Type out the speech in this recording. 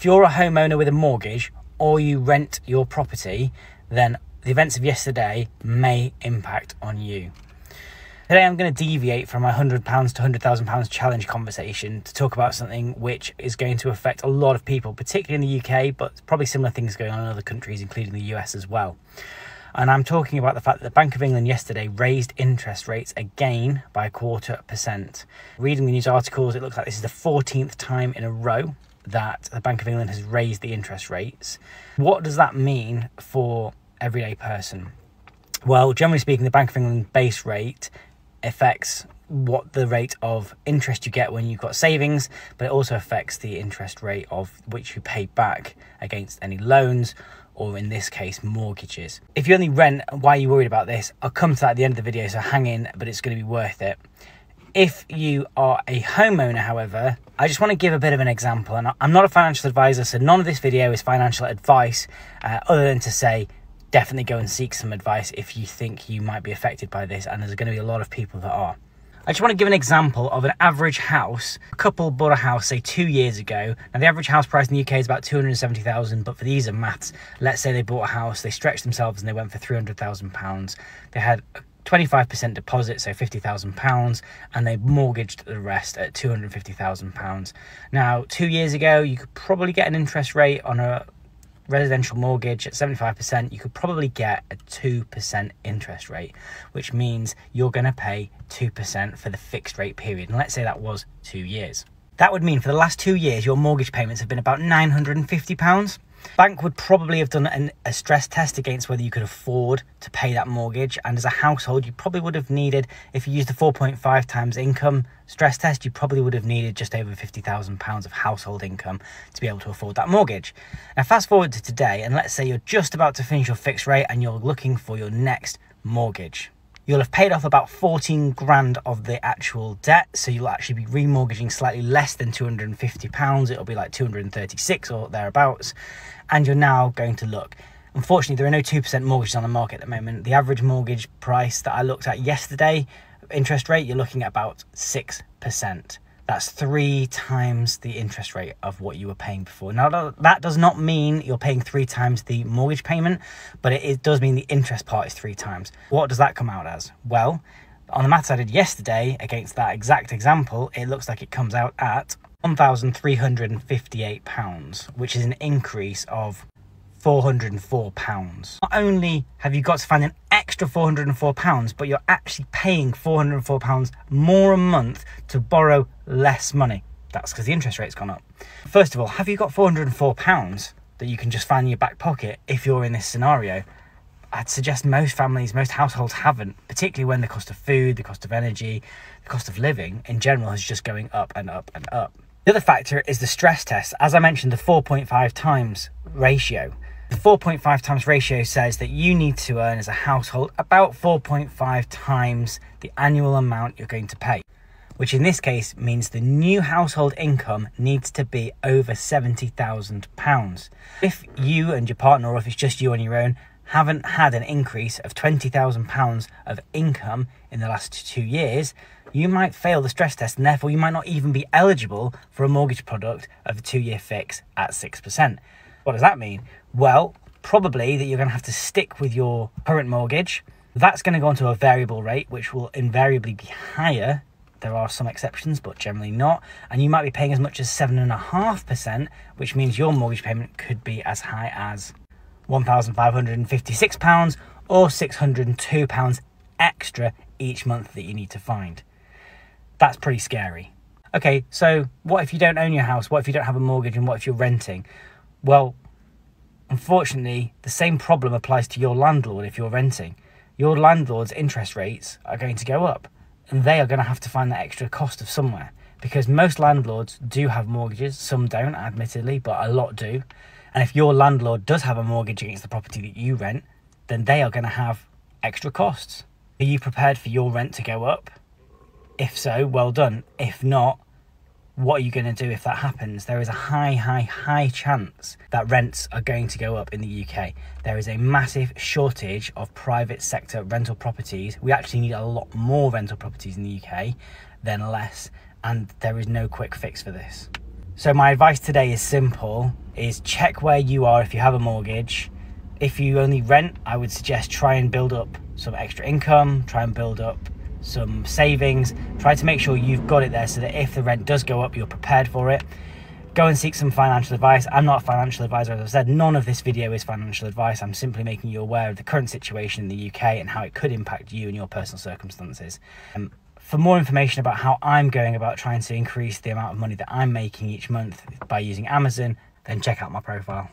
If you're a homeowner with a mortgage or you rent your property, then the events of yesterday may impact on you. Today I'm going to deviate from my £100 to £100,000 challenge conversation to talk about something which is going to affect a lot of people, particularly in the UK, but probably similar things going on in other countries, including the US as well. And I'm talking about the fact that the Bank of England yesterday raised interest rates again by 0.25%. Reading the news articles, it looks like this is the 14th time in a row that the Bank of England has raised the interest rates. What does that mean for everyday person? Well, generally speaking, the Bank of England base rate affects what the rate of interest you get when you've got savings, but it also affects the interest rate of which you pay back against any loans, or in this case, mortgages. If you only rent, why are you worried about this? I'll come to that at the end of the video, so hang in, but it's going to be worth it. If you are a homeowner, however, I just want to give a bit of an example, and I'm not a financial advisor, so none of this video is financial advice, other than to say, definitely go and seek some advice if you think you might be affected by this, and there's going to be a lot of people that are. I just want to give an example of an average house. A couple bought a house, say 2 years ago. Now the average house price in the UK is about 270,000, but for the ease of maths, let's say they bought a house, they stretched themselves and they went for £300,000. They had 25% deposit, so £50,000, and they mortgaged the rest at £250,000. Now, 2 years ago, you could probably get an interest rate on a residential mortgage at 75%. You could probably get a 2% interest rate, which means you're going to pay 2% for the fixed rate period. And let's say that was 2 years. That would mean for the last 2 years, your mortgage payments have been about £950. Bank would probably have done a stress test against whether you could afford to pay that mortgage, and as a household you probably would have needed, if you used the 4.5 times income stress test, you probably would have needed just over £50,000 of household income to be able to afford that mortgage. Now fast forward to today, and let's say you're just about to finish your fixed rate and you're looking for your next mortgage. You'll have paid off about 14 grand of the actual debt, so you'll actually be remortgaging slightly less than £250. It'll be like 236 or thereabouts, and you're now going to look. Unfortunately, there are no 2% mortgages on the market at the moment. The average mortgage price that I looked at yesterday, interest rate, you're looking at about 6%. That's 3 times the interest rate of what you were paying before. Now, that does not mean you're paying 3 times the mortgage payment, but it does mean the interest part is 3 times. What does that come out as? Well, on the maths I did yesterday against that exact example, it looks like it comes out at £1,358, which is an increase of £404. Not only have you got to find an extra £404, but you're actually paying £404 more a month to borrow less money. That's because the interest rate's gone up. First of all, have you got £404 that you can just find in your back pocket if you're in this scenario? I'd suggest most families, most households haven't, particularly when the cost of food, the cost of energy, the cost of living in general is just going up and up and up. The other factor is the stress test. As I mentioned, the 4.5 times ratio. The 4.5 times ratio says that you need to earn as a household about 4.5 times the annual amount you're going to pay, which in this case means the new household income needs to be over £70,000. If you and your partner, or if it's just you on your own, haven't had an increase of £20,000 of income in the last 2 years, you might fail the stress test, and therefore you might not even be eligible for a mortgage product of a 2-year fix at 6%. What does that mean? Well, probably that you're going to have to stick with your current mortgage. That's going to go onto a variable rate, which will invariably be higher. There are some exceptions, but generally not. And you might be paying as much as 7.5%, which means your mortgage payment could be as high as £1,556 or £602 extra each month that you need to find. That's pretty scary. Okay, so what if you don't own your house? What if you don't have a mortgage? And what if you're renting? Well, unfortunately, the same problem applies to your landlord if you're renting. Your landlord's interest rates are going to go up, and they are going to have to find that extra cost of somewhere, because most landlords do have mortgages. Some don't, admittedly, but a lot do. And if your landlord does have a mortgage against the property that you rent, then they are going to have extra costs. Are you prepared for your rent to go up? If so, well done. If not, what are you going to do if that happens? There is a high chance that rents are going to go up in the UK. There is a massive shortage of private sector rental properties. We actually need a lot more rental properties in the UK than less, and there is no quick fix for this. So my advice today is simple, is check where you are if you have a mortgage. If you only rent, I would suggest try and build up some extra income, try and build up some savings, try to make sure you've got it there so that if the rent does go up, you're prepared for it. Go and seek some financial advice. I'm not a financial advisor, as I've said. None of this video is financial advice. I'm simply making you aware of the current situation in the UK and how it could impact you and your personal circumstances. For more information about how I'm going about trying to increase the amount of money that I'm making each month by using Amazon, then check out my profile.